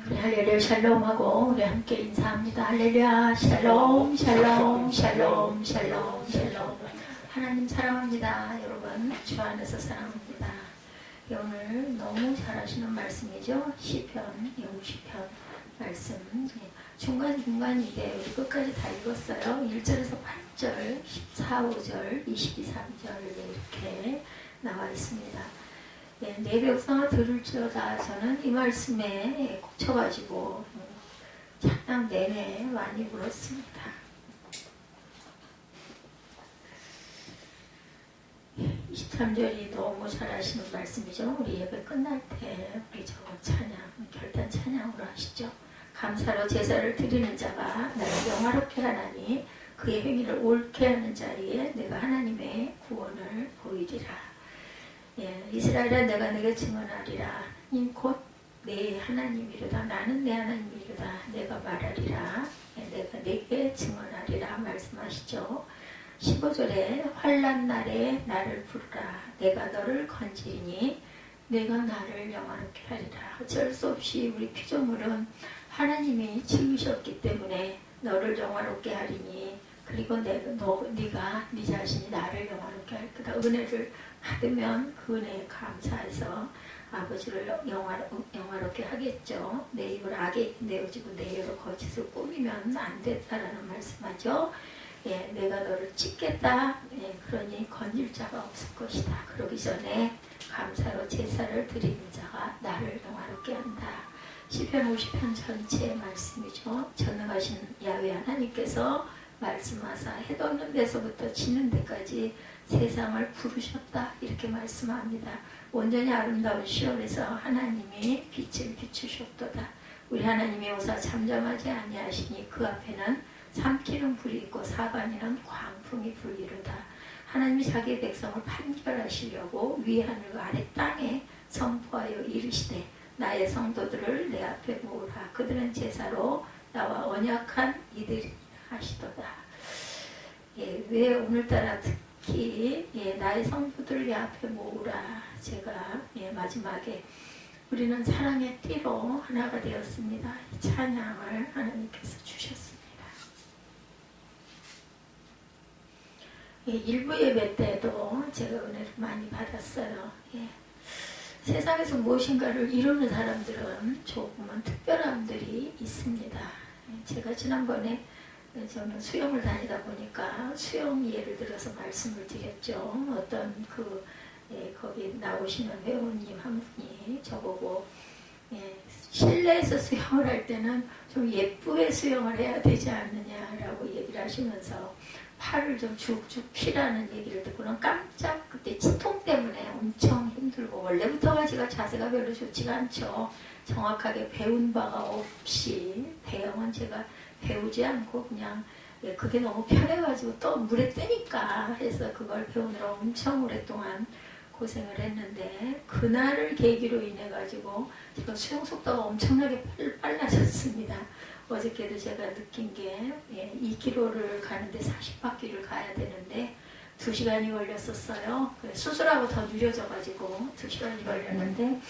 우리 할렐루야 샬롬하고 우리 함께 인사합니다. 할렐루야 샬롬 샬롬 샬롬 샬롬 샬롬. 하나님 사랑합니다. 여러분 주 안에서 사랑합니다. 오늘 너무 잘하시는 말씀이죠. 시편 50편 말씀 중간중간인데 우리 끝까지 다 읽었어요. 1절에서 8절 14, 5절 22, 3절 이렇게 나와 있습니다. 내 백성아 들을지어다. 저는 이 말씀에 꽂혀가지고 찬양 내내 많이 울었습니다. 23절이 너무 잘하시는 말씀이죠. 우리 예배 끝날 때 우리 저 찬양, 결단 찬양으로 하시죠. 감사로 제사를 드리는 자가 나를 영화롭게 하나니 그의 행위를 옳게 하는 자리에 내가 하나님의 구원을 보이리라. 이스라엘아 내가 내게 증언하리라. 하나님 곧 내 하나님이로다. 나는 내 하나님이로다. 내가 말하리라. 내가 내게 증언하리라 말씀하시죠. 15절에 환난 날에 나를 부르라. 내가 너를 건지리니 내가 나를 영화롭게 하리라. 어쩔 수 없이 우리 피조물은 하나님이 지으셨기 때문에 너를 영화롭게 하리니 그리고 네가 네 자신이 나를 영화롭게 할 거다. 은혜를 받으면 그 은혜에 감사해서 아버지를 영화롭게 하겠죠. 내 입을 악에 내어지고 내 입으로 거짓을 꾸미면 안 된다라는 말씀하죠. 내가 너를 찢겠다. 그러니 건질 자가 없을 것이다. 그러기 전에 감사로 제사를 드리는 자가 나를 영화롭게 한다. 시편 50편 전체의 말씀이죠. 전능하신 야훼 하나님께서 말씀하사 해도 없는 데서부터 지는 데까지 세상을 부르셨다. 이렇게 말씀합니다. 온전히 아름다운 시온에서 하나님이 빛을 비추셨도다. 우리 하나님이 오사 잠잠하지 아니하시니 그 앞에는 삼키는 불이 있고 사반이는 광풍이 불리로다. 하나님이 자기 백성을 판결하시려고 위 하늘 아래 땅에 선포하여 이르시되 나의 성도들을 내 앞에 모으라. 그들은 제사로 나와 언약한 이들이 하시도다. 왜 오늘따라 특히 나의 성도들 내 앞에 모으라. 제가 마지막에 우리는 사랑의 띠로 하나가 되었습니다. 이 찬양을 하나님께서 주셨습니다. 일부 예배 때도 제가 은혜를 많이 받았어요. 세상에서 무엇인가를 이루는 사람들은 조금은 특별함들이 있습니다. 제가 지난번에 저는 수영을 다니다 보니까 수영 예를 들어서 말씀을 드렸죠. 어떤 거기 나오시는 회원님 한 분이 저보고 실내에서 수영을 할 때는 좀 예쁘게 수영을 해야 되지 않느냐라고 얘기를 하시면서 팔을 좀 쭉쭉 피라는 얘기를 듣고는 깜짝 그때 치통 때문에 엄청 힘들고 원래부터가 제가 자세가 별로 좋지가 않죠. 정확하게 배운 바가 없이 배영은 제가 배우지 않고 그냥 그게 너무 편해가지고 또 물에 뜨니까 해서 그걸 배우느라 엄청 오랫동안 고생을 했는데 그날을 계기로 인해 가지고 제가 수영 속도가 엄청나게 빨라졌습니다. 어저께도 제가 느낀 게 2km를 가는데 40바퀴를 가야 되는데 2시간이 걸렸었어요. 수술하고 더 느려져가지고 2시간이 걸렸는데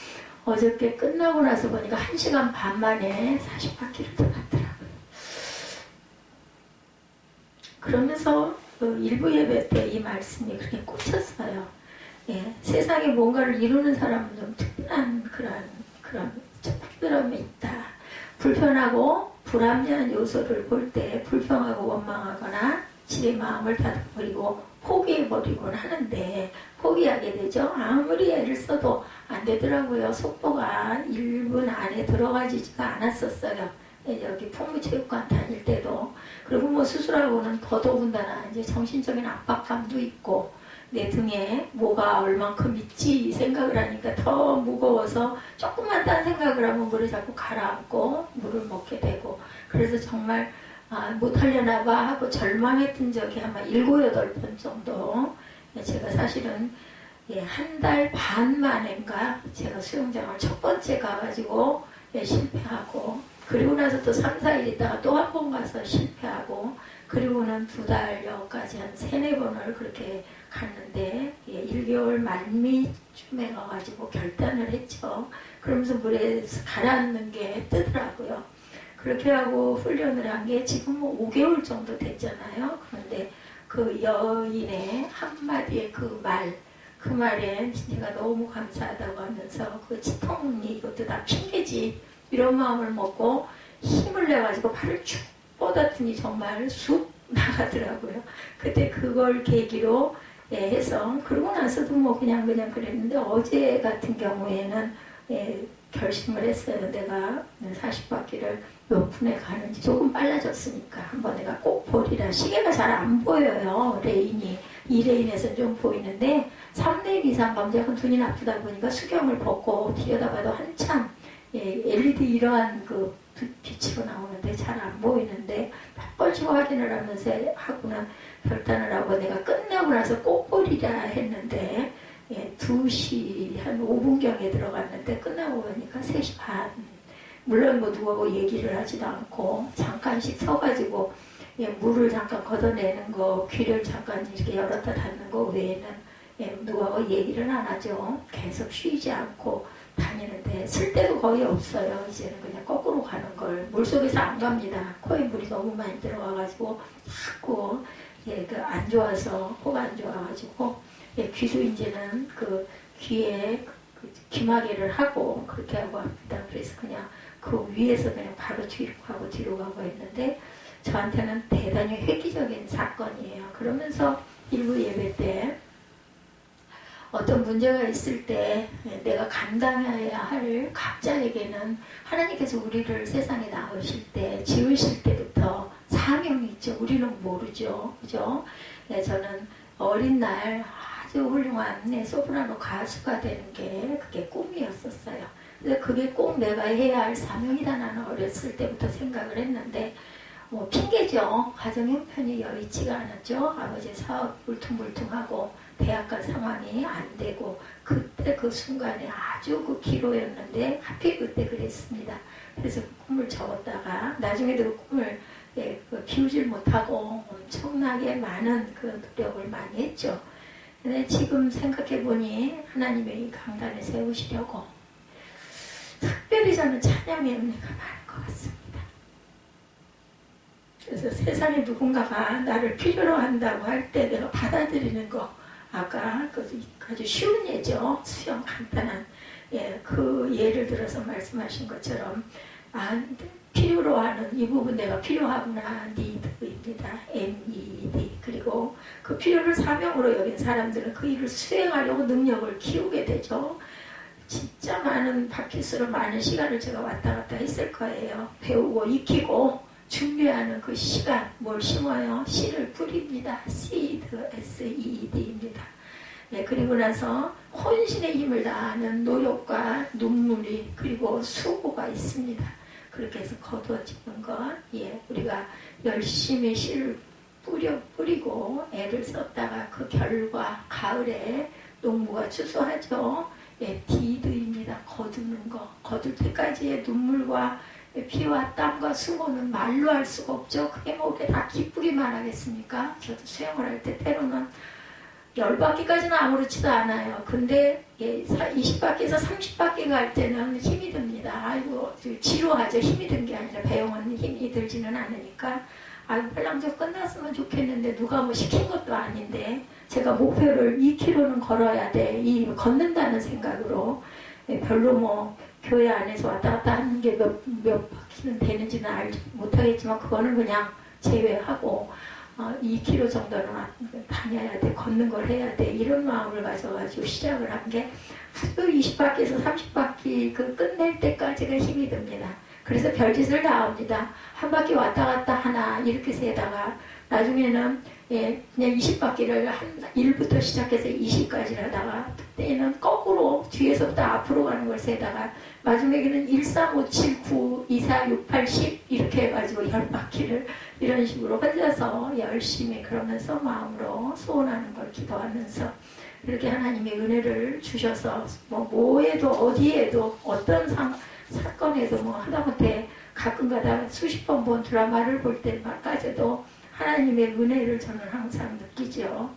어저께 끝나고 나서 보니까 1시간 반 만에 40바퀴를 더 갔더라고요. 그러면서 일부 예배 때 이 말씀이 그렇게 꽂혔어요. 세상에 뭔가를 이루는 사람은 좀 특별한 그런 특별함이 있다. 불편하고 불합리한 요소를 볼 때 불평하고 원망하거나 지의 마음을 닫아버리고 포기해버리곤 하는데 포기하게 되죠. 아무리 애를 써도 안 되더라고요. 속도가 1분 안에 들어가지지가 않았었어요. 여기 풍무체육관 다닐 때도. 그리고 뭐 수술하고는 더더군다나 이제 정신적인 압박감도 있고 내 등에 뭐가 얼만큼 있지 이 생각을 하니까 더 무거워서 조금만 딴 생각을 하면 물을 자꾸 가라앉고 물을 먹게 되고 그래서 정말 못하려나 봐 하고 절망했던 적이 아마 7, 8번 정도. 제가 사실은 한 달 반 만인가 제가 수영장을 첫 번째 가가지고 실패하고 그리고 나서 또 3, 4일 있다가 또 한 번 가서 실패하고 그리고는 2달여까지 한 3, 4번을 그렇게 갔는데 1개월 말미쯤에 가가지고 결단을 했죠. 그러면서 물에 가라앉는 게 뜨더라고요. 그렇게 하고 훈련을 한 게 지금 뭐 5개월 정도 됐잖아요. 그런데 그 여인의 한마디의 그 말에 내가 너무 감사하다고 하면서 그 치통이 이것도 다 핑계지 이런 마음을 먹고 힘을 내가지고 발을 쭉 뻗었더니 정말 쑥 나가더라고요. 그때 그걸 계기로 해서 그러고 나서도 뭐 그냥 그랬는데 어제 같은 경우에는 결심을 했어요. 내가 40바퀴를 몇 분에 가는지 조금 빨라졌으니까 한번 내가 꼭 보리라. 시계가 잘 안 보여요. 레인이 2레인에서 좀 보이는데 3레인 이상 가면 제가 눈이 나쁘다 보니까 수경을 벗고 들여다봐도 한참 LED 이러한 그 빛으로 나오는데 잘 안 보이는데 몇 번씩 확인을 하면서 하고는 결단을 하고 내가 끝나고 나서 꼭 보리라 했는데 2시 한 5분경에 들어갔는데 끝나고 보니까 3시 반. 물론 뭐 누구하고 얘기를 하지도 않고 잠깐씩 서가지고 물을 잠깐 걷어내는 거, 귀를 잠깐 이렇게 열었다 닫는 거 외에는 누구하고 얘기를 안 하죠. 계속 쉬지 않고 다니는데 쓸 데도 거의 없어요. 이제는 그냥 거꾸로 가는 걸. 물속에서 안 갑니다. 코에 물이 너무 많이 들어와가지고 자꾸 안 좋아서 코가 안 좋아가지고 귀도 이제는 그 귀에 귀마개를 하고 그렇게 하고 합니다. 그래서 그냥 그 위에서 그냥 바로 뒤로 가고 했는데 저한테는 대단히 획기적인 사건이에요. 그러면서 일부 예배 때 어떤 문제가 있을 때 내가 감당해야 할 각자에게는 하나님께서 우리를 세상에 나오실 때 지으실 때부터 사명이 있죠. 우리는 모르죠. 그죠? 저는 어린 날 아주 훌륭한 소프라노 가수가 되는 게 그게 꿈이었었어요. 근데 그게 꼭 내가 해야 할 사명이다 나는 어렸을 때부터 생각을 했는데 뭐 핑계죠. 가정 형편이 여의치가 않았죠. 아버지 사업 울퉁불퉁하고 대학 갈 상황이 안 되고 그때 그 순간에 아주 그 기로였는데 하필 그때 그랬습니다. 그래서 그 꿈을 접었다가 나중에도 그 꿈을 비우질 못하고 엄청나게 많은 그 노력을 많이 했죠. 근데 지금 생각해보니 하나님의 이 강단을 세우시려고 특별히 저는 찬양의 은혜가 많은 것 같습니다. 그래서 세상에 누군가가 나를 필요로 한다고 할 때 내가 받아들이는 거 아까 아주 쉬운 예죠. 수영 간단한 그 예를 들어서 말씀하신 것처럼 필요로 하는 이 부분 내가 필요하구나 need입니다. need. 그리고 그 필요를 사명으로 여긴 사람들은 그 일을 수행하려고 능력을 키우게 되죠. 진짜 많은 바퀴수로 많은 시간을 제가 왔다 갔다 했을 거예요. 배우고 익히고 준비하는 그 시간 뭘 심어요? 씨를 뿌립니다. seed, seed입니다. 그리고 나서 혼신의 힘을 다하는 노력과 눈물이 그리고 수고가 있습니다. 그렇게 해서 거두어지는 것, 우리가 열심히 씨를 뿌리고 애를 썼다가 그 결과 가을에 농부가 추수하죠. 디드입니다. 거두는 거. 거둘 때까지의 눈물과 피와 땀과 수고는 말로 할 수가 없죠. 그게 뭐 그렇게 다 기쁘기만 하겠습니까? 저도 수영을 할 때 때로는 10바퀴까지는 아무렇지도 않아요. 근데 20바퀴에서 30바퀴 갈 때는 힘이 듭니다. 아이고 지루하죠. 힘이 든 게 아니라 배영은 힘이 들지는 않으니까 아이고 빨랑 좀 끝났으면 좋겠는데 누가 뭐 시킨 것도 아닌데 제가 목표를 2km는 걸어야 돼. 걷는다는 생각으로 별로 뭐 교회 안에서 왔다 갔다 하는 게 몇 바퀴는 되는지는 알지 못하겠지만 그거는 그냥 제외하고 2km 정도는 다녀야 돼. 걷는 걸 해야 돼. 이런 마음을 가져가지고 시작을 한 게 또 20바퀴에서 30바퀴 그 끝낼 때까지가 힘이 듭니다. 그래서 별짓을 다 합니다. 한 바퀴 왔다 갔다 하나 이렇게 세다가 나중에는 그냥 20바퀴를 한 1부터 시작해서 20까지 하다가 그때는 거꾸로 뒤에서부터 앞으로 가는 걸 세다가 마지막에는 1, 3, 5, 7, 9, 2, 4, 6, 8, 10 이렇게 해가지고 10바퀴를 이런 식으로 혼자서 열심히 그러면서 마음으로 소원하는 걸 기도하면서 이렇게 하나님의 은혜를 주셔서 뭐에도 어디에도 어떤 사건에도 뭐 하다못해 가끔가다 수십 번 본 드라마를 볼 때까지도 하나님의 은혜를 저는 항상 느끼죠.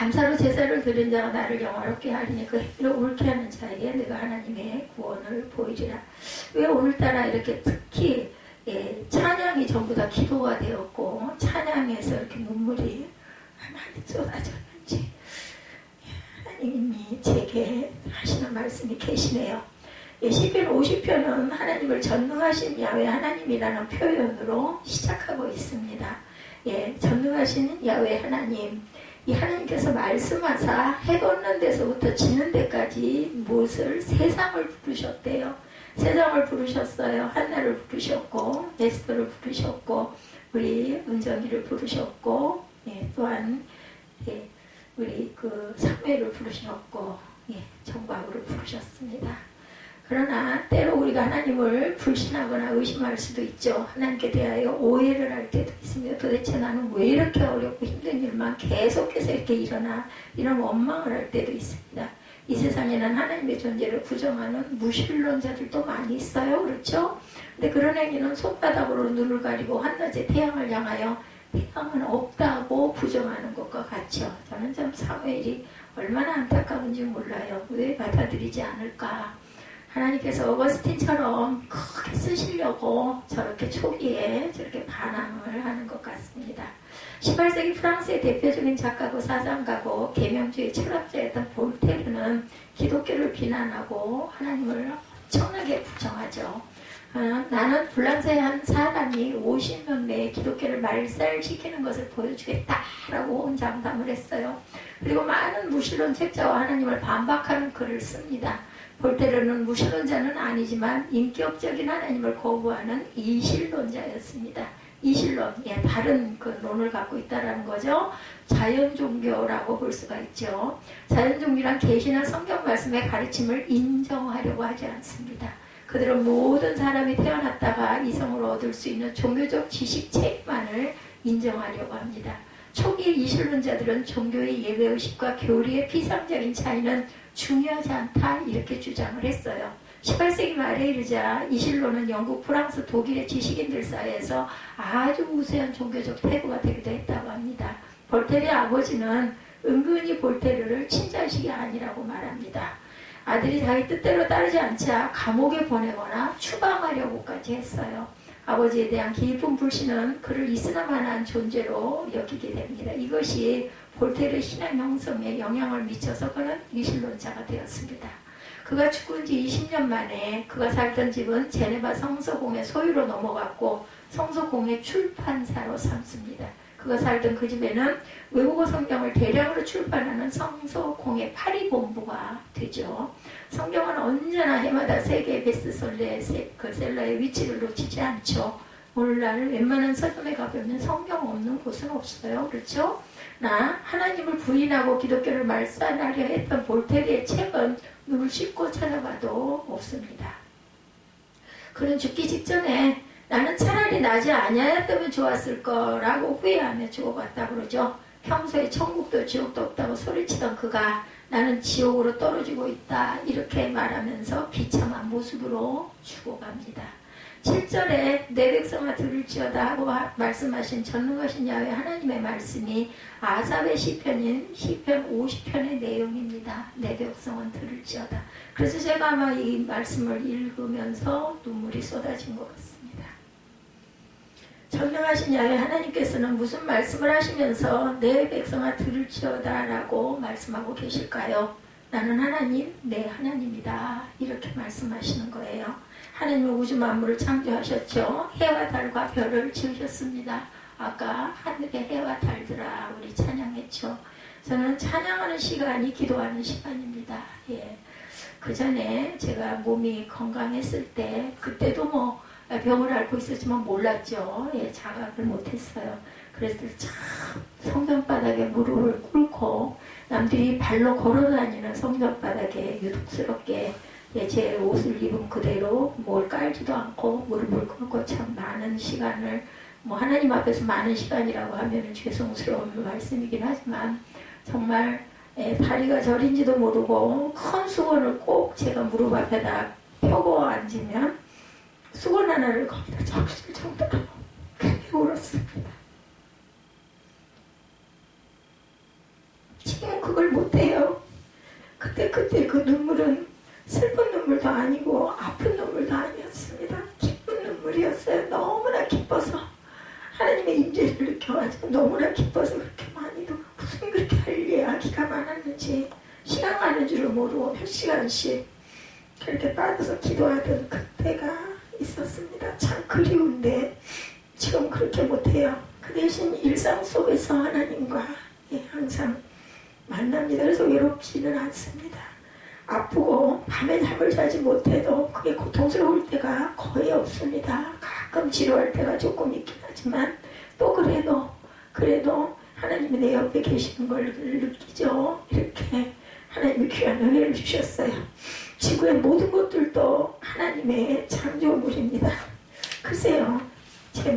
감사로 제사를 드린 자가 나를 영화롭게 하리니 그 행위를 옳게 하는 자에게 내가 하나님의 구원을 보이리라. 왜 오늘따라 이렇게 특히 찬양이 전부 다 기도가 되었고 찬양에서 이렇게 눈물이 많이 쏟아졌는지 하나님이 제게 하시는 말씀이 계시네요. 시편 50편은 하나님을 전능하신 야훼 하나님이라는 표현으로 시작하고 있습니다. 전능하신 야훼 하나님, 이 하나님께서 말씀하사 해 걷는 데서부터 지는 데까지 무엇을 세상을 부르셨대요. 세상을 부르셨어요. 한나를 부르셨고 에스더를 부르셨고 우리 은정이를 부르셨고 또한 우리 그 사무엘을 부르셨고 정박으로 부르셨습니다. 그러나 때로 우리가 하나님을 불신하거나 의심할 수도 있죠. 하나님께 대하여 오해를 할 때도 있습니다. 도대체 나는 왜 이렇게 어렵고 힘든 일만 계속해서 이렇게 일어나 이런 원망을 할 때도 있습니다. 이 세상에는 하나님의 존재를 부정하는 무신론자들도 많이 있어요. 그렇죠? 근데 그런 행위는 손바닥으로 눈을 가리고 한낮에 태양을 향하여 태양은 없다고 부정하는 것과 같죠. 저는 참 사무엘이 얼마나 안타까운지 몰라요. 왜 받아들이지 않을까? 하나님께서 어거스틴처럼 크게 쓰시려고 저렇게 초기에 저렇게 반항을 하는 것 같습니다. 18세기 프랑스의 대표적인 작가고 사상가고 계명주의 철학자였던 볼테르는 기독교를 비난하고 하나님을 엄청나게 부정하죠. 나는 불란서의 한 사람이 50년 내에 기독교를 말살시키는 것을 보여주겠다라고 혼장담을 했어요. 그리고 많은 무신론 책자와 하나님을 반박하는 글을 씁니다. 볼테르는 무신론자는 아니지만 인격적인 하나님을 거부하는 이신론자였습니다. 이신론, 다른 그 논을 갖고 있다는 거죠. 자연종교라고 볼 수가 있죠. 자연종교란 계시나 성경 말씀의 가르침을 인정하려고 하지 않습니다. 그들은 모든 사람이 태어났다가 이성을 얻을 수 있는 종교적 지식 체계만을 인정하려고 합니다. 초기 이신론자들은 종교의 예배의식과 교리의 피상적인 차이는 중요하지 않다 이렇게 주장을 했어요. 18세기 말에 이르자 이신론은 영국, 프랑스, 독일의 지식인들 사이에서 아주 우세한 종교적 태도가 되기도 했다고 합니다. 볼테르의 아버지는 은근히 볼테르를 친자식이 아니라고 말합니다. 아들이 자기 뜻대로 따르지 않자 감옥에 보내거나 추방하려고까지 했어요. 아버지에 대한 깊은 불신은 그를 이슬람만한 존재로 여기게 됩니다. 이것이 볼테르 신앙 형성에 영향을 미쳐서 그는 이신론자가 되었습니다. 그가 죽은 지 20년 만에 그가 살던 집은 제네바 성서공의 소유로 넘어갔고 성서공의 출판사로 삼습니다. 그가 살던 그 집에는 외국어 성경을 대량으로 출판하는 성서공의 파리본부가 되죠. 성경은 언제나 해마다 세계 베스트셀러의 위치를 놓치지 않죠. 오늘날 웬만한 서점에 가보면 성경 없는 곳은 없어요. 그렇죠? 하나님을 부인하고 기독교를 말살하려 했던 볼테르의 책은 눈을 씻고 찾아봐도 없습니다. 그는 죽기 직전에 나는 차라리 나지 아니하였다면 좋았을 거라고 후회하며 죽어갔다 그러죠. 평소에 천국도 지옥도 없다고 소리치던 그가 나는 지옥으로 떨어지고 있다 이렇게 말하면서 비참한 모습으로 죽어갑니다. 7절에 내 백성아 들을지어다 하고 말씀하신 전능하신 야훼 하나님의 말씀이 아삽의 시편인 시편 50편의 내용입니다. 내 백성은 들을지어다. 그래서 제가 아마 이 말씀을 읽으면서 눈물이 쏟아진 것 같습니다. 전능하신 야훼 하나님께서는 무슨 말씀을 하시면서 내 백성아 들을지어다 라고 말씀하고 계실까요? 나는 하나님, 내 하나님이다 이렇게 말씀하시는 거예요. 하나님은 우주 만물을 창조하셨죠. 해와 달과 별을 지으셨습니다. 아까 하늘의 해와 달들아 우리 찬양했죠. 저는 찬양하는 시간이 기도하는 시간입니다. 그 전에 제가 몸이 건강했을 때 그때도 병을 앓고 있었지만 몰랐죠. 자각을 못했어요. 그래서 참 성전바닥에 무릎을 꿇고 남들이 발로 걸어다니는 성전바닥에 유독스럽게 제 옷을 입은 그대로 뭘 깔지도 않고 무릎을 꿇고 참 많은 시간을 하나님 앞에서 많은 시간이라고 하면 죄송스러운 말씀이긴 하지만 정말 다리가 저린지도 모르고 큰 수건을 꼭 제가 무릎 앞에다 펴고 앉으면 수건 하나를 거기다 적실 정도로 그렇게 울었습니다. 지금 그걸 못해요. 그때 그 눈물은 슬픈 눈물도 아니고 아픈 눈물도 아니었습니다. 기쁜 눈물이었어요. 너무나 기뻐서 하나님의 임재를 느껴가지고 너무나 기뻐서 그렇게 많이도 무슨 그렇게 할례야 기가 많았는지 시간 가는 줄을 모르고 몇 시간씩 그렇게 빠져서 기도하던 그때가 있었습니다. 참 그리운데 지금 그렇게 못해요. 그 대신 일상 속에서 하나님과 항상 만납니다. 그래서 외롭지는 않습니다. 아프고 밤에 잠을 자지 못해도 그게 고통스러울 때가 거의 없습니다. 가끔 지루할 때가 조금 있긴 하지만 또 그래도 하나님이 내 옆에 계시는 걸 느끼죠. 이렇게 하나님이 귀한 은혜를 주셨어요. 지구의 모든 것들도 하나님의 창조물입니다. 글쎄요, 제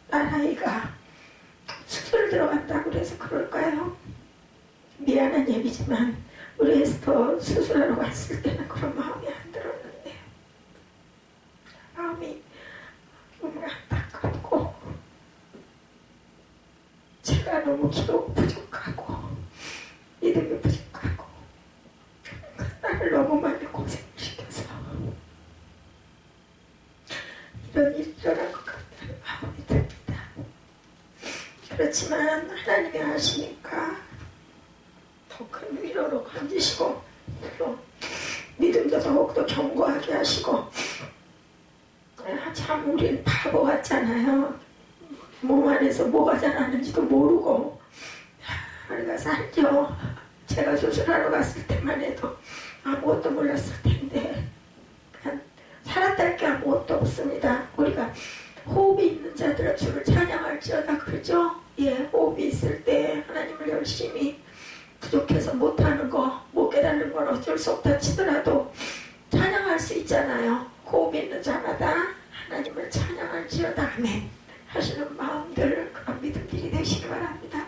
딸아이가 수술 들어간다고 그래서 그럴까요? 미안한 얘기지만 우리 에스터 수술하러 갔을 때는 그런 마음이 안 들었는데 마음이 너무 안타깝고 제가 너무 기도가 부족하고 믿음이 부족하고 그 딸을 너무 많이 고생시켜서 이런 일이 일어난 것 같다는 마음이 듭니다. 그렇지만 하나님이 아시니까 더 큰 위로로 감지시고 또 믿음도 더욱더 견고하게 하시고 참 우린 바보 같잖아요. 몸 안에서 뭐가 자라는지도 모르고 우리가 살죠. 제가 수술하러 갔을 때만 해도 아무것도 몰랐을 텐데 그냥 살았다는 게 아무것도 없습니다. 우리가 호흡이 있는 자들은 주를 찬양할지어다 그러죠. 예, 호흡이 있을 때 하나님을 열심히 부족해서 못하는 거, 못 깨닫는 건 어쩔 수 없다 치더라도 찬양할 수 있잖아요. 호흡 있는 자마다 하나님을 찬양할지어다 아멘 하시는 마음들, 그런 믿음들이 되시기 바랍니다.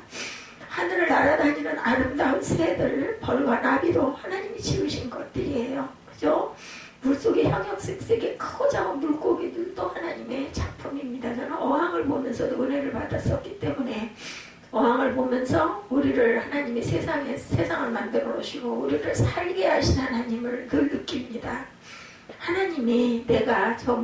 하늘을 날아다니는 아름다운 새들, 벌과 나비도 하나님이 지으신 것들이에요. 그죠? 물속에 형형색색의 크고 작은 물고기들도 하나님의 작품입니다. 저는 어항을 보면서도 은혜를 받았었기 때문에 어항을 보면서 우리를 하나님이 세상을 만들어 놓으시고 우리를 살게 하신 하나님을 늘 느낍니다. 하나님이 내가 저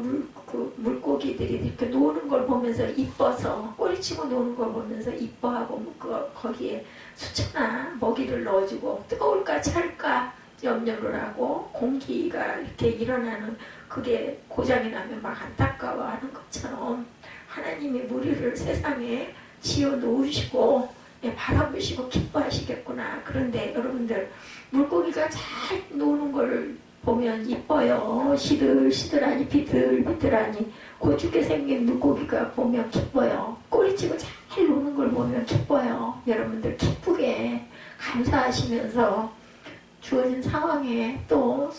물고기들이 이렇게 노는 걸 보면서 이뻐서 꼬리치고 노는 걸 보면서 이뻐하고 거기에 수초나 먹이를 넣어주고 뜨거울까 찰까 염려를 하고 공기가 이렇게 일어나는 그게 고장이 나면 막 안타까워하는 것처럼 하나님이 우리를 세상에 지어 놓으시고 바라보시고 기뻐하시겠구나. 그런데 여러분들 물고기가 잘 노는 걸 보면 이뻐요. 시들시들하니 비틀비틀하니 고죽게 생긴 물고기가 보면 기뻐요. 꼬리치고 잘 노는 걸 보면 기뻐요. 여러분들 기쁘게 감사하시면서 주어진 상황에 또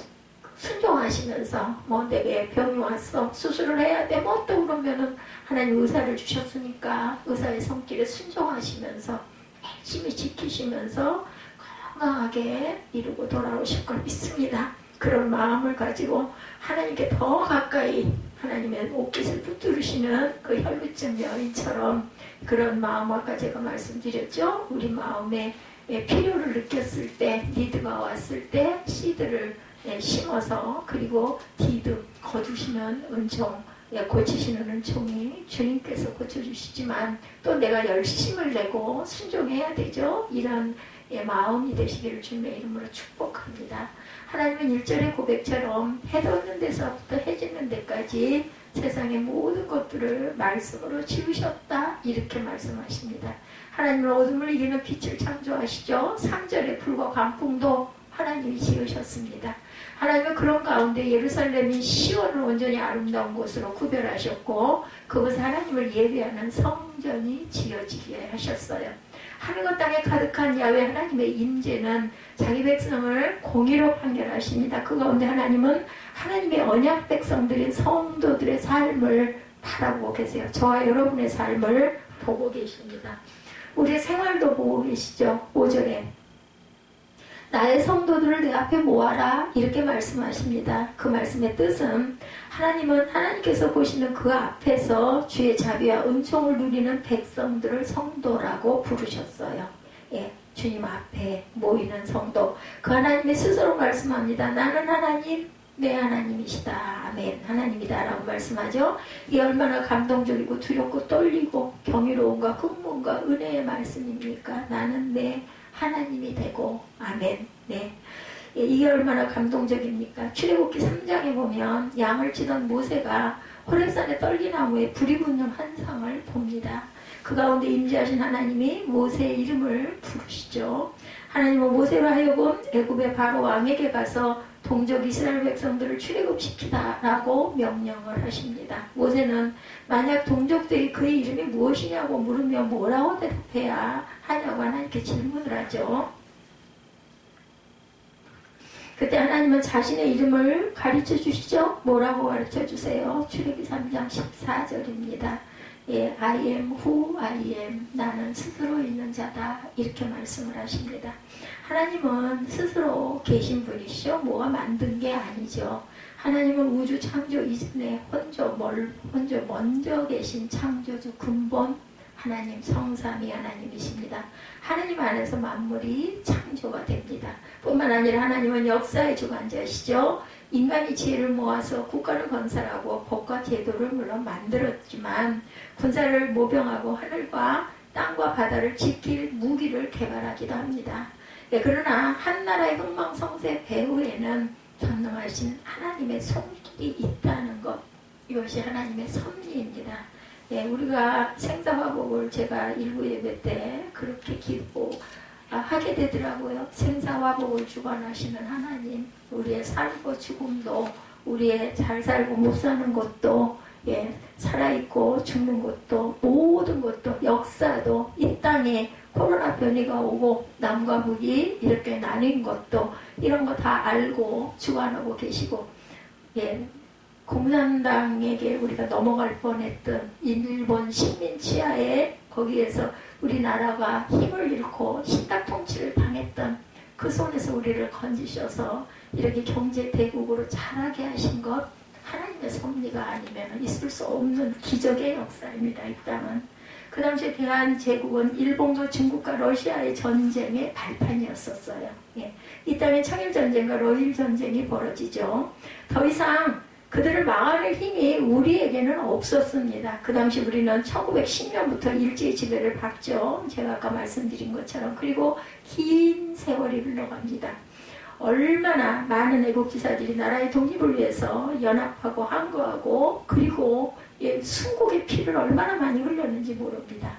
순종하시면서 뭐 내게 병이 왔어 수술을 해야 돼 뭐 또 그러면은 하나님 의사를 주셨으니까 의사의 손길에 순종하시면서 열심히 지키시면서 건강하게 이루고 돌아오실 걸 믿습니다. 그런 마음을 가지고 하나님께 더 가까이 하나님의 옷깃을 붙들으시는 그 혈루증 여인처럼 그런 마음 아까 제가 말씀드렸죠. 우리 마음에 필요를 느꼈을 때 니드가 왔을 때 씨들을 심어서 그리고 디드 거두시는 은총 고치시는 은총이 주님께서 고쳐주시지만 또 내가 열심을 내고 순종해야 되죠. 이런 마음이 되시기를 주님의 이름으로 축복합니다. 하나님은 1절의 고백처럼 해 돋는 데서부터 해 지는 데까지 세상의 모든 것들을 말씀으로 지으셨다 이렇게 말씀하십니다. 하나님은 어둠을 이기는 빛을 창조하시죠. 3절의 불과 광풍도 하나님이 지으셨습니다. 하나님은 그런 가운데 예루살렘이 시온을 온전히 아름다운 곳으로 구별하셨고 그곳에 하나님을 예배하는 성전이 지어지게 하셨어요. 하늘과 땅에 가득한 야훼 하나님의 임재는 자기 백성을 공의로 판결하십니다. 그 가운데 하나님은 하나님의 언약 백성들인 성도들의 삶을 바라보고 계세요. 저와 여러분의 삶을 보고 계십니다. 우리의 생활도 보고 계시죠. 5절에 나의 성도들을 내 앞에 모아라 이렇게 말씀하십니다. 그 말씀의 뜻은 하나님은 하나님께서 보시는 그 앞에서 주의 자비와 은총을 누리는 백성들을 성도라고 부르셨어요. 예, 주님 앞에 모이는 성도, 그 하나님이 스스로 말씀합니다. 나는 하나님, 내 하나님이시다. 아멘. 하나님이다 라고 말씀하죠. 이게 얼마나 감동적이고 두렵고 떨리고 경이로움과 흥분과 은혜의 말씀입니까? 나는 내 하나님이 되고. 아멘. 네. 이게 얼마나 감동적입니까? 출애굽기 3장에 보면 양을 치던 모세가 호렙산의 떨기나무에 불이 붙는 환상을 봅니다. 그 가운데 임재하신 하나님이 모세의 이름을 부르시죠. 하나님은 모세로 하여금 애굽의 바로 왕에게 가서 동족 이스라엘 백성들을 출애굽시키다 라고 명령을 하십니다. 모세는 만약 동족들이 그의 이름이 무엇이냐고 물으면 뭐라고 대답해야 하냐고 하나님께 질문을 하죠. 그때 하나님은 자신의 이름을 가르쳐 주시죠. 뭐라고 가르쳐 주세요? 출애굽기 3장 14절입니다. 예, I am who I am. 나는 스스로 있는 자다. 이렇게 말씀을 하십니다. 하나님은 스스로 계신 분이시죠. 뭐가 만든 게 아니죠. 하나님은 우주 창조 이전에 먼저 계신 창조주 근본 하나님, 성삼위 하나님이십니다. 하나님 안에서 만물이 창조가 됩니다. 뿐만 아니라 하나님은 역사의 주관자시죠. 인간이 지혜를 모아서 국가를 건설하고 법과 제도를 물론 만들었지만 군사를 모병하고 하늘과 땅과 바다를 지킬 무기를 개발하기도 합니다. 예, 그러나 한 나라의 흥망성쇠 배후에는 전능하신 하나님의 손길이 있다는 것, 이것이 하나님의 섭리입니다. 예, 우리가 생사화복을 제가 일부 예배 때 그렇게 하게 되더라고요. 생사화복을 주관하시는 하나님, 우리의 살고 죽음도, 우리의 잘 살고 못 사는 것도, 예, 살아있고 죽는 것도, 모든 것도, 역사도, 이 땅에 코로나 변이가 오고 남과 북이 이렇게 나뉜 것도, 이런 거 다 알고 주관하고 계시고, 예, 공산당에게 우리가 넘어갈 뻔했던 일본 식민 치하에 거기에서 우리나라가 힘을 잃고 신탁 통치를 당했던 그 손에서 우리를 건지셔서 이렇게 경제 대국으로 자라게 하신 것, 하나님의 섭리가 아니면 있을 수 없는 기적의 역사입니다. 이 땅은. 그 당시에 대한제국은 일본과 중국과 러시아의 전쟁의 발판이었었어요. 예. 이 땅에 청일전쟁과 러일전쟁이 벌어지죠. 더 이상 그들을 막아낼 힘이 우리에게는 없었습니다. 그 당시 우리는 1910년부터 일제의 지배를 받죠. 제가 아까 말씀드린 것처럼. 그리고 긴 세월이 흘러갑니다. 얼마나 많은 애국지사들이 나라의 독립을 위해서 연합하고 항거하고 그리고 순국의 피를 얼마나 많이 흘렸는지 모릅니다.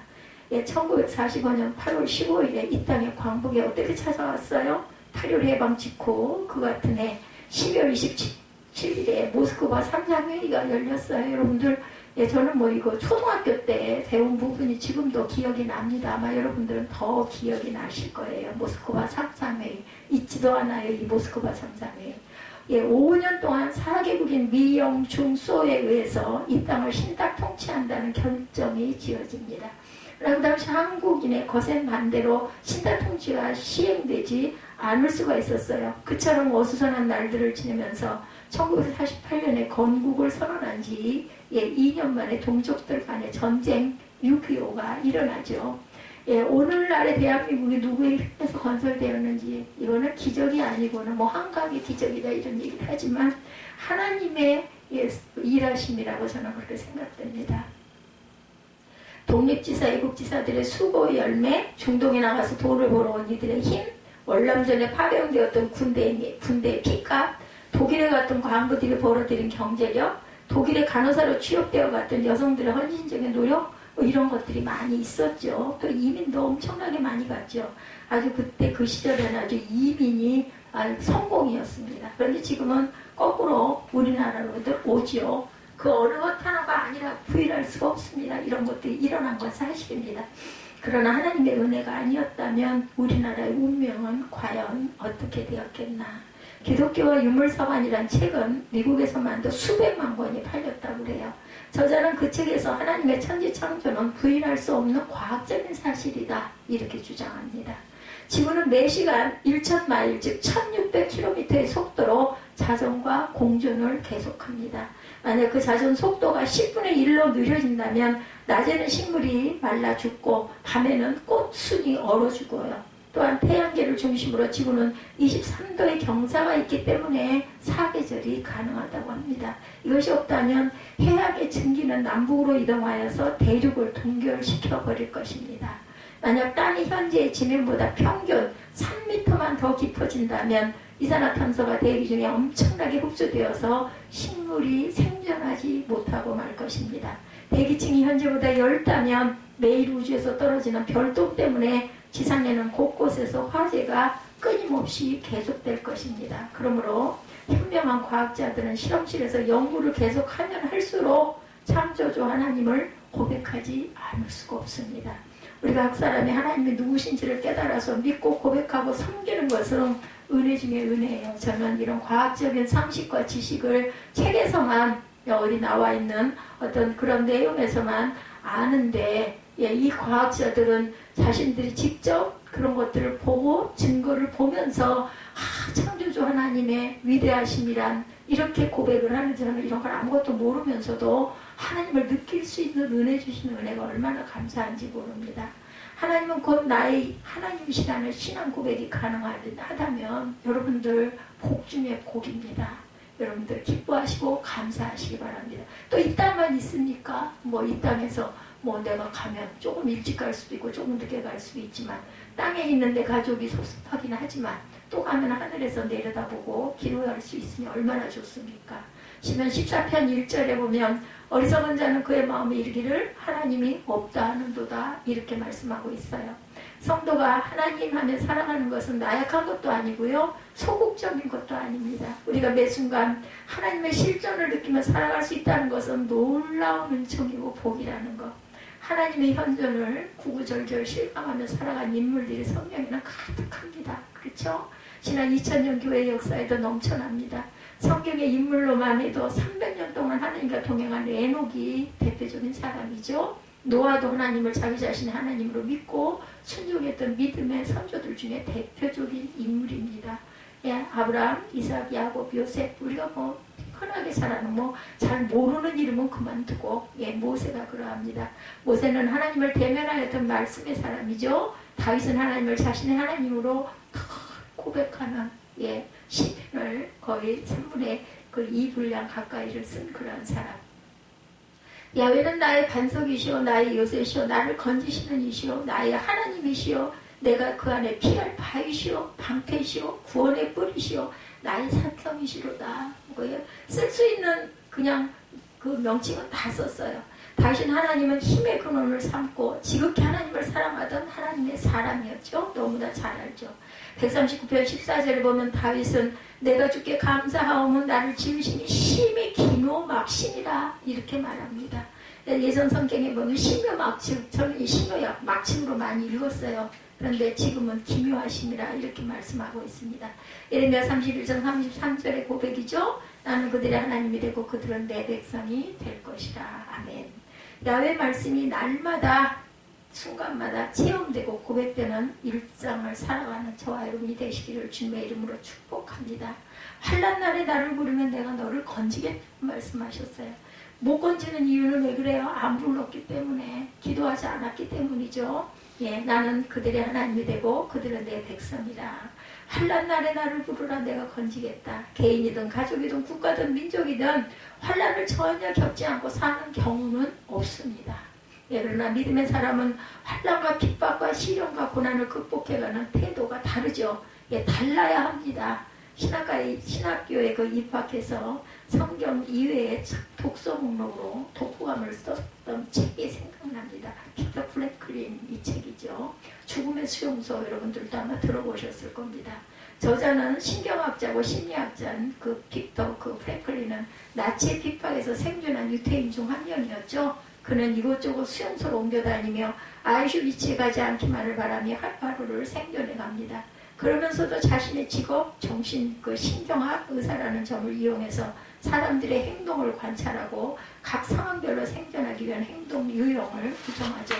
1945년 8월 15일에 이 땅에 광복이 어떻게 찾아왔어요? 8.16 해방 직후 그 같은 해 12월 27일에 모스크바 3장회의가 열렸어요. 여러분들, 저는 이거 초등학교 때 배운 부분이 지금도 기억이 납니다. 아마 여러분들은 더 기억이 나실 거예요. 모스크바 3장회의. 잊지도 않아요. 이 모스크바 3장회의. 5년 동안 4개국인 미, 영, 중, 소에 의해서 이 땅을 신탁 통치한다는 결정이 지어집니다. 그 당시 한국인의 거센 반대로 신탁 통치가 시행되지 않을 수가 있었어요. 그처럼 어수선한 날들을 지내면서 1948년에 건국을 선언한 지 2년 만에 동족들 간의 전쟁 6.25가 일어나죠. 오늘날의 대한민국이 누구의 힘에서 건설되었는지 이거는 기적이 아니고는 한강의 기적이다 이런 얘기를 하지만 하나님의 일하심이라고 저는 그렇게 생각됩니다. 독립지사, 애국지사들의 수고의 열매, 중동에 나가서 돈을 벌어온 이들의 힘, 월남전에 파병되었던 군대의 피값, 독일에 갔던 광부들이 벌어들인 경제력, 독일의 간호사로 취업되어 갔던 여성들의 헌신적인 노력, 이런 것들이 많이 있었죠. 또 이민도 엄청나게 많이 갔죠. 아주 그때 그 시절에는 아주 이민이 성공이었습니다. 그런데 지금은 거꾸로 우리나라로들 오죠. 그 어느 것 하나가 아니라 부인할 수가 없습니다. 이런 것들이 일어난 건 사실입니다. 그러나 하나님의 은혜가 아니었다면 우리나라의 운명은 과연 어떻게 되었겠나. 기독교와 유물사관이란 책은 미국에서 만든 수백만 권이 팔렸다고 그래요. 저자는 그 책에서 하나님의 천지창조는 부인할 수 없는 과학적인 사실이다 이렇게 주장합니다. 지구는 매시간 1000마일 즉 1600km의 속도로 자전과 공전을 계속합니다. 만약 그 자전 속도가 10분의 1로 느려진다면 낮에는 식물이 말라 죽고 밤에는 꽃순이 얼어 죽어요. 또한 태양계를 중심으로 지구는 23도의 경사가 있기 때문에 사계절이 가능하다고 합니다. 이것이 없다면 해악의 증기는 남북으로 이동하여서 대륙을 동결시켜 버릴 것입니다. 만약 땅이 현재의 지면보다 평균 3m만 더 깊어진다면 이산화탄소가 대기 중에 엄청나게 흡수되어서 식물이 생존하지 못하고 말 것입니다. 대기층이 현재보다 얇다면 매일 우주에서 떨어지는 별똥 때문에 지상에는 곳곳에서 화재가 끊임없이 계속될 것입니다. 그러므로 현명한 과학자들은 실험실에서 연구를 계속하면 할수록 창조주 하나님을 고백하지 않을 수가 없습니다. 우리가 각 사람이 하나님이 누구신지를 깨달아서 믿고 고백하고 섬기는 것은 은혜 중에 은혜예요. 저는 이런 과학적인 상식과 지식을 책에서만 어디 나와 있는 어떤 그런 내용에서만 아는데, 이 과학자들은 자신들이 직접 그런 것들을 보고 증거를 보면서 창조주 하나님의 위대하심이란 이렇게 고백을 하는, 저는 이런 걸 아무것도 모르면서도 하나님을 느낄 수 있는 은혜 주시는 은혜가 얼마나 감사한지 모릅니다. 하나님은 곧 나의 하나님이시라는 신앙 고백이 가능하다면 여러분들 복 중에 복입니다. 여러분들 기뻐하시고 감사하시기 바랍니다. 또 이 땅만 있습니까? 이 땅에서 내가 가면 조금 일찍 갈 수도 있고 조금 늦게 갈 수도 있지만, 땅에 있는데 가족이 섭섭하긴 하지만 또 가면 하늘에서 내려다보고 기도할 수 있으니 얼마나 좋습니까? 시편 14편 1절에 보면 어리석은 자는 그의 마음에 이르기를 하나님이 없다 하는도다, 이렇게 말씀하고 있어요. 성도가 하나님 하며 살아가는 것은 나약한 것도 아니고요, 소극적인 것도 아닙니다. 우리가 매 순간 하나님의 실존을 느끼며 살아갈 수 있다는 것은 놀라운 은총이고 복이라는 것. 하나님의 현존을 구구절절 실감하며 살아간 인물들이 성경에는 가득합니다. 그렇죠? 지난 2000년 교회 역사에도 넘쳐납니다. 성경의 인물로만 해도 300년 동안 하나님과 동행한 에녹이 대표적인 사람이죠. 노아도 하나님을 자기 자신의 하나님으로 믿고 순종했던 믿음의 선조들 중에 대표적인 인물입니다. 아브라함, 이삭, 야곱, 요셉, 우리가 흔하게 살아는 잘 모르는 이름은 그만두고, 모세가 그러합니다. 모세는 하나님을 대면하였던 말씀의 사람이죠. 다윗은 하나님을 자신의 하나님으로 고백하는 시편을 거의 3분의 2분량 가까이를 쓴 그런 사람. 야훼는 나의 반석이시오, 나의 요새시오, 나를 건지시는 이시오, 나의 하나님이시오, 내가 그 안에 피할 바위시오, 방패시오, 구원의 뿌리시오, 나의 산성이시로다. 쓸 수 있는 그냥 그 명칭은 다 썼어요. 다윗은 하나님은 힘의 근원을 삼고 지극히 하나님을 사랑하던 하나님의 사람이었죠. 너무나 잘 알죠. 139편 14절에 보면 다윗은 내가 주께 감사하오면 나를 지으시니 심히 기묘막심이라, 이렇게 말합니다. 예전 성경에 보면 심묘막심, 저는 이 심묘막심으로 많이 읽었어요. 그런데 지금은 기묘하심이라 이렇게 말씀하고 있습니다. 예레미야 31장 33절의 고백이죠. 나는 그들의 하나님이 되고 그들은 내 백성이 될 것이라. 아멘. 야훼 말씀이 날마다 순간마다 체험되고 고백되는 일상을 살아가는 저와 여러분이 되시기를 주님의 이름으로 축복합니다. 환난 날에 나를 부르면 내가 너를 건지겠다는 말씀하셨어요. 못 건지는 이유는 왜 그래요? 안 불렀기 때문에, 기도하지 않았기 때문이죠. 나는 그들의 하나님이 되고 그들은 내 백성이라. 환난 날에 나를 부르라, 내가 건지겠다. 개인이든 가족이든 국가든 민족이든 환난을 전혀 겪지 않고 사는 경우는 없습니다. 그러나 믿음의 사람은 환난과 핍박과 시련과 고난을 극복해가는 태도가 다르죠. 달라야 합니다. 신학교에 입학해서 성경 이외의 독서 목록으로 독후감을 썼던 책이 생각납니다. 빅터 프랭클린 이 책이죠. 죽음의 수용소, 여러분들도 아마 들어보셨을 겁니다. 저자는 신경학자고 심리학자인 빅터 프랭클린은 나치의 핍박에서 생존한 유태인 중 한 명이었죠. 그는 이곳저곳 수용소로 옮겨다니며 아우슈비츠에 가지 않기만을 바라며 하루하루를 생존해 갑니다. 그러면서도 자신의 직업, 신경학 의사라는 점을 이용해서 사람들의 행동을 관찰하고 각 상황별로 생존하기 위한 행동 유형을 구성하죠.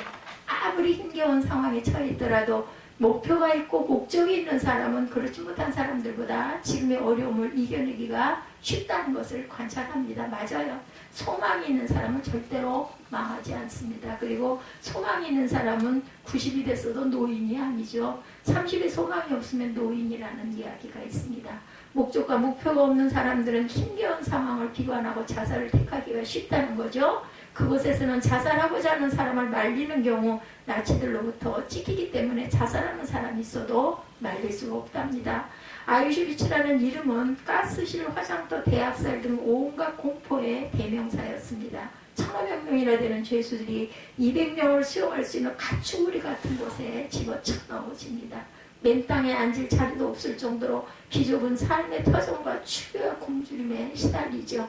아무리 힘겨운 상황에 처해 있더라도 목표가 있고 목적이 있는 사람은 그렇지 못한 사람들보다 지금의 어려움을 이겨내기가 쉽다는 것을 관찰합니다. 맞아요. 소망이 있는 사람은 절대로 망하지 않습니다. 그리고 소망이 있는 사람은 90이 됐어도 노인이 아니죠. 30에 소망이 없으면 노인이라는 이야기가 있습니다. 목적과 목표가 없는 사람들은 힘겨운 상황을 비관하고 자살을 택하기가 쉽다는 거죠. 그곳에서는 자살하고자 하는 사람을 말리는 경우 나치들로부터 찍히기 때문에 자살하는 사람이 있어도 말릴 수가 없답니다. 아우슈비츠라는 이름은 가스실, 화장터, 대학살 등 온갖 공포의 대명사였습니다. 1,500명이나 되는 죄수들이 200명을 수용할 수 있는 가축우리 같은 곳에 집어쳐 넣어집니다. 맨 땅에 앉을 자리도 없을 정도로 비좁은 삶의 터전과 추위와 굶주림에 시달리죠.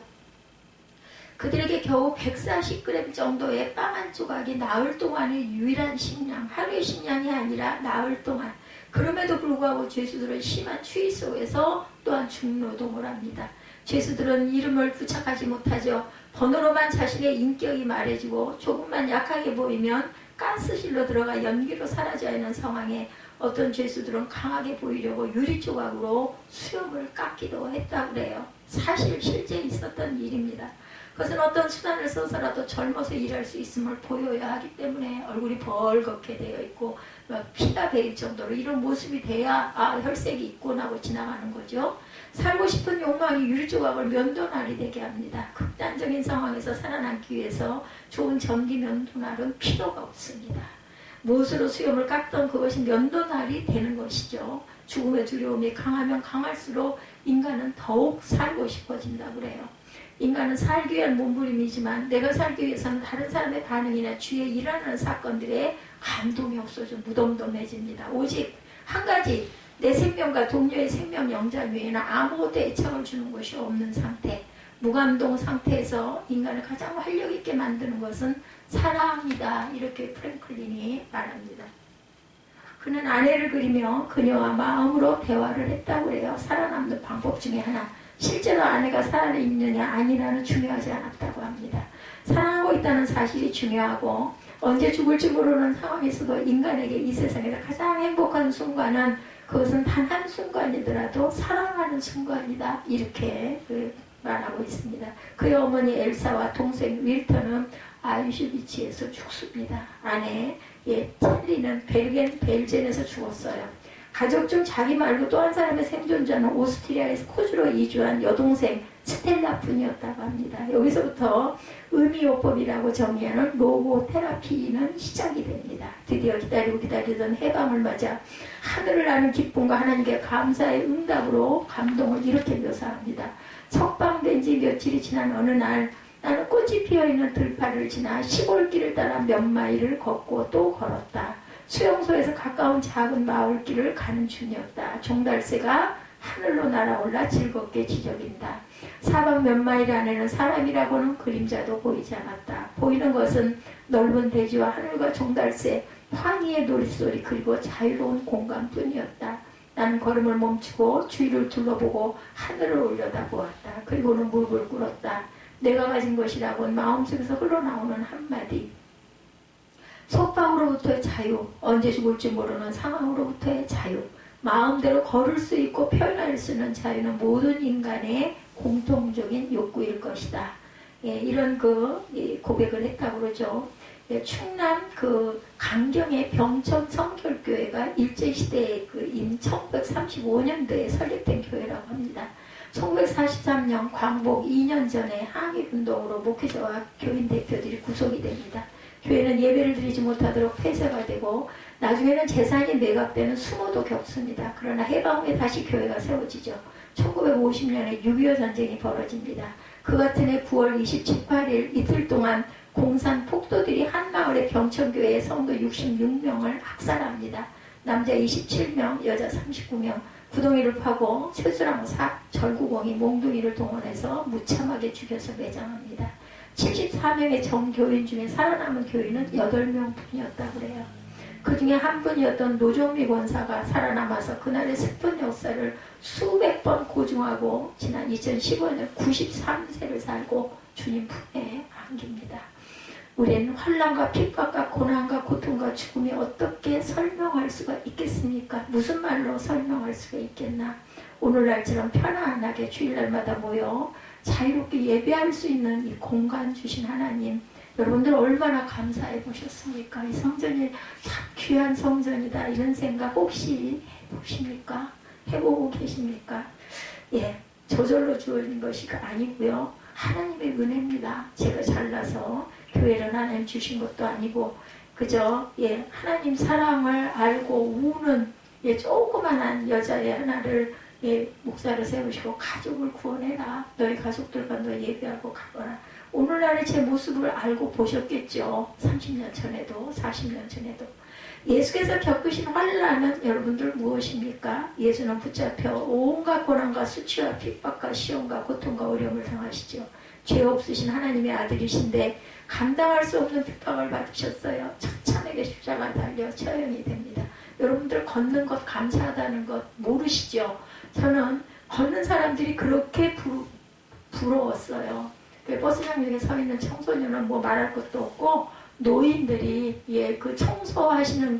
그들에게 겨우 140g 정도의 빵 한 조각이 나흘 동안의 유일한 식량, 하루의 식량이 아니라 나흘 동안. 그럼에도 불구하고 죄수들은 심한 추위 속에서 또한 중노동을 합니다. 죄수들은 이름을 부착하지 못하죠. 번호로만 자신의 인격이 말해지고 조금만 약하게 보이면 가스실로 들어가 연기로 사라져 있는 상황에 어떤 죄수들은 강하게 보이려고 유리 조각으로 수염을 깎기도 했다고 그래요. 사실 실제 있었던 일입니다. 그것은 어떤 수단을 써서라도 젊어서 일할 수 있음을 보여야 하기 때문에 얼굴이 벌겋게 되어 있고 막 피가 배일 정도로 이런 모습이 돼야 혈색이 있구나 하고 지나가는 거죠. 살고 싶은 욕망이 유리조각을 면도날이 되게 합니다. 극단적인 상황에서 살아남기 위해서 좋은 전기 면도날은 필요가 없습니다. 못으로 수염을 깎던 그것이 면도날이 되는 것이죠. 죽음의 두려움이 강하면 강할수록 인간은 더욱 살고 싶어진다고 그래요. 인간은 살기 위한 몸부림이지만 내가 살기 위해서는 다른 사람의 반응이나 주위에 일어나는 사건들에 감동이 없어져 무덤덤해집니다. 오직 한 가지, 내 생명과 동료의 생명 영장 외에는 아무것도 애착을 주는 것이 없는 상태, 무감동 상태에서 인간을 가장 활력 있게 만드는 것은 사랑이다. 이렇게 프랭클린이 말합니다. 그는 아내를 그리며 그녀와 마음으로 대화를 했다고 해요. 살아남는 방법 중에 하나. 실제로 아내가 살아있느냐 아니냐는 중요하지 않았다고 합니다. 사랑하고 있다는 사실이 중요하고 언제 죽을지 모르는 상황에서도 인간에게 이 세상에서 가장 행복한 순간은 그것은 단 한 순간이더라도 사랑하는 순간이다. 이렇게 말하고 있습니다. 그의 어머니 엘사와 동생 윌턴은 아우슈비츠에서 죽습니다. 아내 텔리는 벨겐에서 죽었어요. 가족 중 자기 말고 또 한 사람의 생존자는 오스트리아에서 코주로 이주한 여동생 스텔라뿐이었다고 합니다. 여기서부터 의미요법이라고 정의하는 로고테라피는 시작이 됩니다. 드디어 기다리던 해방을 맞아 하늘을 나는 기쁨과 하나님께 감사의 응답으로 감동을 이렇게 묘사합니다. 석방된 지 며칠이 지난 어느 날 나는 꽃이 피어있는 들판을 지나 시골길을 따라 몇 마일을 걷고 또 걸었다. 수용소에서 가까운 작은 마을길을 가는 중이었다. 종달새가 하늘로 날아올라 즐겁게 지저린다. 사방 몇 마일 안에는 사람이라고는 그림자도 보이지 않았다. 보이는 것은 넓은 대지와 하늘과 종달새, 황희의 노랫소리 그리고 자유로운 공간뿐이었다. 나는 걸음을 멈추고 주위를 둘러보고 하늘을 올려다보았다. 그리고는 무릎을 꿇었다. 내가 가진 것이라고는 마음속에서 흘러나오는 한마디. 속박으로부터의 자유, 언제 죽을지 모르는 상황으로부터의 자유, 마음대로 걸을 수 있고 표현할 수 있는 자유는 모든 인간의 공통적인 욕구일 것이다. 이런 고백을 했다고 그러죠. 충남 강경의 병천 성결교회가 일제시대에 인 1935년도에 설립된 교회라고 합니다. 1943년 광복 2년 전에 항일운동으로 목회자와 교인 대표들이 구속이 됩니다. 교회는 예배를 드리지 못하도록 폐쇄가 되고 나중에는 재산이 매각되는 수모도 겪습니다. 그러나 해방 후에 다시 교회가 세워지죠. 1950년에 6.25 전쟁이 벌어집니다. 그 같은 해 9월 27, 8일 이틀 동안 공산 폭도들이 한 마을의 병천교회의 성도 66명을 학살합니다. 남자 27명, 여자 39명, 구덩이를 파고 쇠수랑 삭, 절구공이 몽둥이를 동원해서 무참하게 죽여서 매장합니다. 74명의 정교인 중에 살아남은 교인은 8명 뿐이었다고 그래요. 그 중에 한 분이었던 노종미 권사가 살아남아서 그날의 슬픈 역사를 수백 번 고증하고 지난 2015년 93세를 살고 주님 품에 안깁니다. 우리는 환난과 핍박과 고난과 고통과 죽음이 어떻게 설명할 수가 있겠습니까? 무슨 말로 설명할 수가 있겠나? 오늘날처럼 편안하게 주일날마다 모여 자유롭게 예배할 수 있는 이 공간 주신 하나님, 여러분들 얼마나 감사해 보셨습니까? 이 성전이 참 귀한 성전이다 이런 생각 혹시 해보십니까? 해보고 계십니까? 예, 저절로 주어진 것이 아니고요. 하나님의 은혜입니다. 제가 잘나서 교회를 하나님 주신 것도 아니고 그저 하나님 사랑을 알고 우는 조그만한 여자애 하나를 목사를 세우시고 가족을 구원해라. 너희 가족들과 너 예배하고 가거라. 오늘날의 제 모습을 알고 보셨겠죠. 30년 전에도 40년 전에도. 예수께서 겪으신 환난은 여러분들 무엇입니까? 예수는 붙잡혀 온갖 고난과 수치와 핍박과 시험과 고통과 어려움을 당하시죠. 죄 없으신 하나님의 아들이신데 감당할 수 없는 핍박을 받으셨어요. 천천하게 십자가 달려 처형이 됩니다. 여러분들 걷는 것 감사하다는 것 모르시죠? 저는 걷는 사람들이 그렇게 부러웠어요. 버스장역에 서 있는 청소년은 뭐 말할 것도 없고 노인들이 그 청소하시는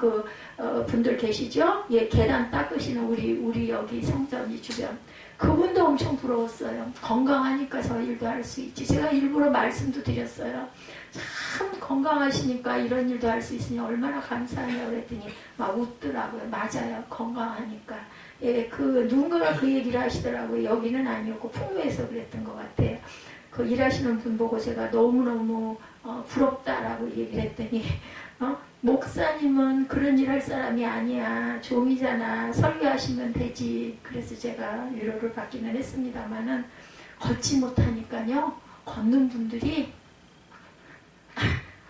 분들 계시죠? 계단 닦으시는 우리 여기 성전이 주변 그분도 엄청 부러웠어요. 건강하니까 저 일도 할 수 있지. 제가 일부러 말씀도 드렸어요. 참 건강하시니까 이런 일도 할 수 있으니 얼마나 감사하냐고 그랬더니 막 웃더라고요. 맞아요. 건강하니까. 누군가가 그 얘기를 하시더라고요. 여기는 아니었고 풍무에서 그랬던 것 같아요. 그 일하시는 분 보고 제가 너무너무 부럽다라고 얘기를 했더니 목사님은 그런 일 할 사람이 아니야. 종이잖아. 설교하시면 되지. 그래서 제가 위로를 받기는 했습니다만은 걷지 못하니까요. 걷는 분들이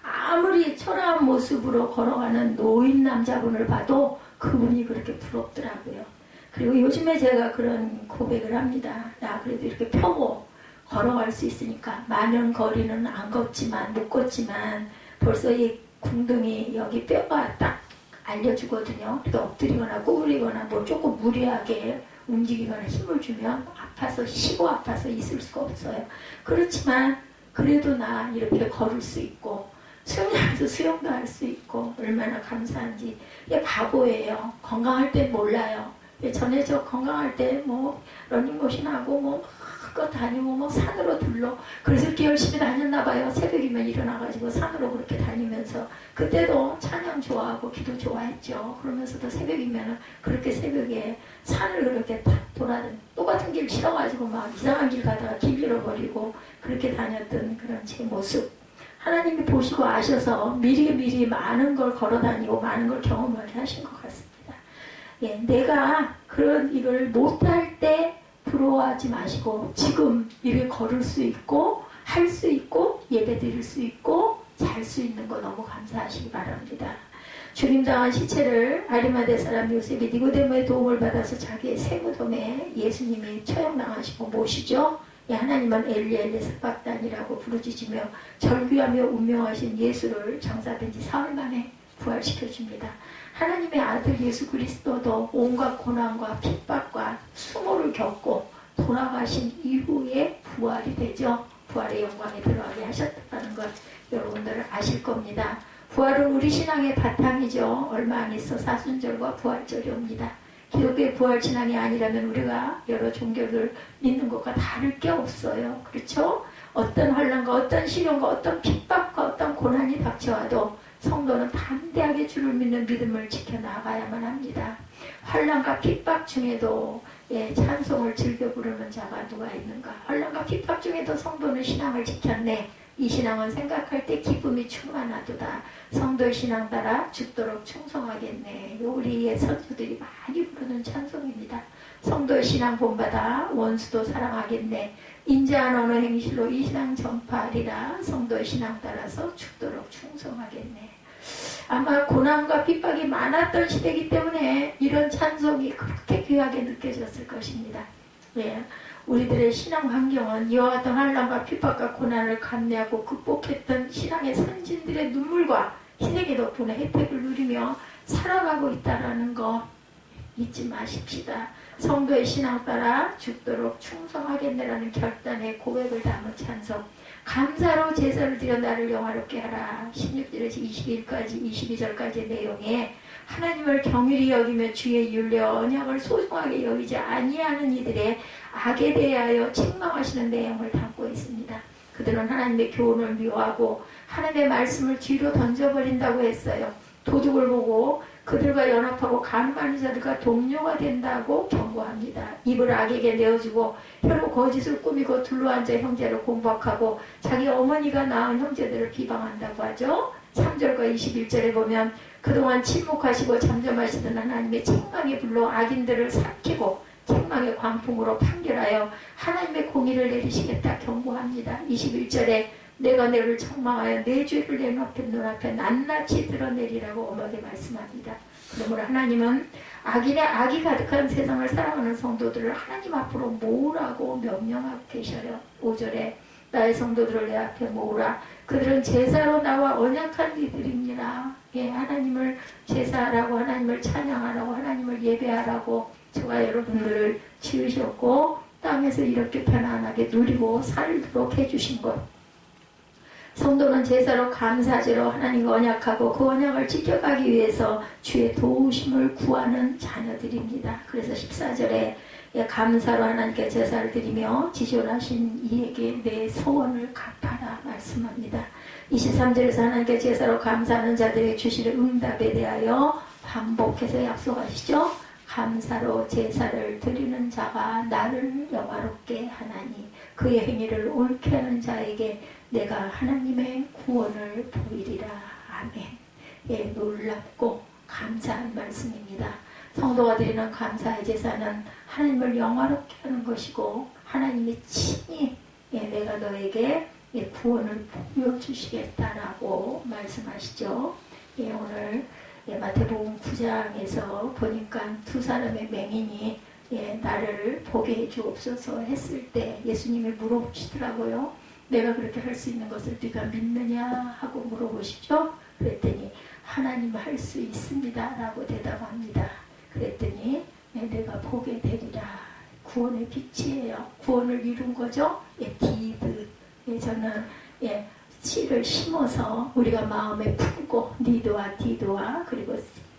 아무리 초라한 모습으로 걸어가는 노인 남자분을 봐도 그분이 그렇게 부럽더라고요. 그리고 요즘에 제가 그런 고백을 합니다. 나 그래도 이렇게 펴고 걸어갈 수 있으니까 많은 거리는 안 걷지만 못 걷지만 벌써 이 궁둥이 여기 뼈가 딱 알려주거든요. 그러니까 엎드리거나 구부리거나 뭐 조금 무리하게 움직이거나 힘을 주면 아파서 쉬고 아파서 있을 수가 없어요. 그렇지만 그래도 나 이렇게 걸을 수 있고 수영장에서 수영도 할 수 있고 얼마나 감사한지. 바보예요. 건강할 땐 몰라요. 전에 저 건강할 때 뭐 러닝머신하고 뭐 거 다니고 뭐 산으로 둘러 그래서 이렇게 열심히 다녔나 봐요. 새벽이면 일어나가지고 산으로 그렇게 다니면서 그때도 찬양 좋아하고 기도 좋아했죠. 그러면서도 새벽이면 그렇게 새벽에 산을 그렇게 탁 돌아다니 똑같은 길 싫어가지고 막 이상한 길 가다가 길 잃어버리고 그렇게 다녔던 그런 제 모습 하나님이 보시고 아셔서 미리 많은 걸 걸어다니고 많은 걸 경험을 하신 것 같습니다. 내가 그런 일을 못할 때 부러워하지 마시고 지금 이렇게 걸을 수 있고 할 수 있고 예배 드릴 수 있고 잘 수 있는 거 너무 감사하시기 바랍니다. 죽임당한 시체를 아리마대 사람 요셉이 니고데모의 도움을 받아서 자기의 세무돔에 예수님이 처형당하시고 모시죠. 하나님은 엘리 삭박단이라고 부르짖으며 절규하며 운명하신 예수를 장사된 지 사흘 만에 부활시켜줍니다. 하나님의 아들 예수 그리스도도 온갖 고난과 핍박과 수모를 겪고 돌아가신 이후에 부활이 되죠. 부활의 영광에 들어가게 하셨다는 것 여러분들 아실 겁니다. 부활은 우리 신앙의 바탕이죠. 얼마 안 있어 사순절과 부활절이 옵니다. 기독교의 부활 신앙이 아니라면 우리가 여러 종교를 믿는 것과 다를 게 없어요. 그렇죠? 어떤 환난과 어떤 시련과 어떤 핍박과 어떤 고난이 닥쳐와도 성도는 담대하게 주를 믿는 믿음을 지켜나가야만 합니다. 환난과 핍박 중에도 찬송을 즐겨 부르는 자가 누가 있는가. 환난과 핍박 중에도 성도는 신앙을 지켰네. 이 신앙은 생각할 때 기쁨이 충만하도다. 성도의 신앙 따라 죽도록 충성하겠네. 우리의 선수들이 많이 부르는 찬송입니다. 성도의 신앙 본받아 원수도 사랑하겠네. 인자한 언어 행실로 이 신앙 전파하리라. 성도의 신앙 따라서 죽도록 충성하겠네. 아마 고난과 핍박이 많았던 시대이기 때문에 이런 찬송이 그렇게 귀하게 느껴졌을 것입니다. 우리들의 신앙 환경은 이와 같은 환난과 핍박과 고난을 감내하고 극복했던 신앙의 선진들의 눈물과 희생의 덕분에 혜택을 누리며 살아가고 있다는 거 잊지 마십시다. 성도의 신앙 따라 죽도록 충성하겠네라는 결단의 고백을 담은 찬송 감사로 제사를 드려 나를 영화롭게 하라. 16절에서 22절까지의 내용에 하나님을 경휼히 여기며 주의 율례 언약을 소중하게 여기지 아니하는 이들의 악에 대하여 책망하시는 내용을 담고 있습니다. 그들은 하나님의 교훈을 미워하고 하나님의 말씀을 뒤로 던져버린다고 했어요. 도둑을 보고 그들과 연합하고 간음하는 자들과 동료가 된다고 경고합니다. 입을 악에게 내어주고 혀로 거짓을 꾸미고 둘러앉아 형제를 공박하고 자기 어머니가 낳은 형제들을 비방한다고 하죠. 3절과 21절에 보면 그동안 침묵하시고 잠잠하시던 하나님의 책망의 불로 악인들을 삭히고 책망의 광풍으로 판결하여 하나님의 공의를 내리시겠다 경고합니다. 21절에 내가 너를 책망하여 내 죄를 내 눈앞에 낱낱이 드러내리라고 엄하게 말씀합니다. 그러므로 하나님은 악인의 악이 가득한 세상을 살아가는 성도들을 하나님 앞으로 모으라고 명령하고 계셔요. 5절에 나의 성도들을 내 앞에 모으라. 그들은 제사로 나와 언약한 이들입니다. 예, 하나님을 제사하라고, 하나님을 찬양하라고, 하나님을 예배하라고 저와 여러분들을 지으셨고 땅에서 이렇게 편안하게 누리고 살도록 해주신 것. 성도는 제사로 감사제로 하나님과 언약하고 그 언약을 지켜가기 위해서 주의 도우심을 구하는 자녀들입니다. 그래서 14절에 감사로 하나님께 제사를 드리며 지존하신 이에게 내 소원을 갚아라 말씀합니다. 23절에서 하나님께 제사로 감사하는 자들에게 주시는 응답에 대하여 반복해서 약속하시죠. 감사로 제사를 드리는 자가 나를 영화롭게 하나니 그의 행위를 옳게 하는 자에게 내가 하나님의 구원을 보이리라. 아멘. 예, 놀랍고 감사한 말씀입니다. 성도가 드리는 감사의 제사는 하나님을 영화롭게 하는 것이고 하나님이 친히 내가 너에게 구원을 보여주시겠다라고 말씀하시죠. 오늘 마태복음 9장에서 보니까 두 사람의 맹인이 나를 보게 해주옵소서 했을 때 예수님이 물어보시더라고요. 내가 그렇게 할 수 있는 것을 네가 믿느냐 하고 물어보시죠. 그랬더니 하나님 할 수 있습니다 라고 대답합니다. 그랬더니 내가 보게 되리라. 구원의 빛이에요. 구원을 이룬 거죠. 디드. 저는 씨를 심어서 우리가 마음에 품고 니드와 디드와 그리고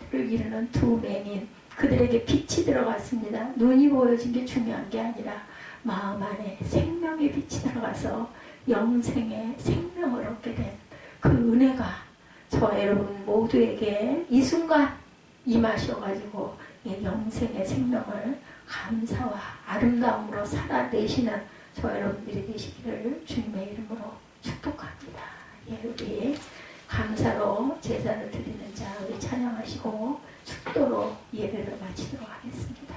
씨를 이루는 두 맹인 그들에게 빛이 들어갔습니다. 눈이 보여진 게 중요한 게 아니라 마음 안에 생명의 빛이 들어가서 영생의 생명을 얻게 된 그 은혜가 저와 여러분 모두에게 이 순간 임하셔가지고 영생의 생명을 감사와 아름다움으로 살아내시는 저와 여러분들이 되시기를 주님의 이름으로 축복합니다. 우리 감사로 제사를 드리는 자 우리 찬양하시고 축도로 예배를 마치도록 하겠습니다.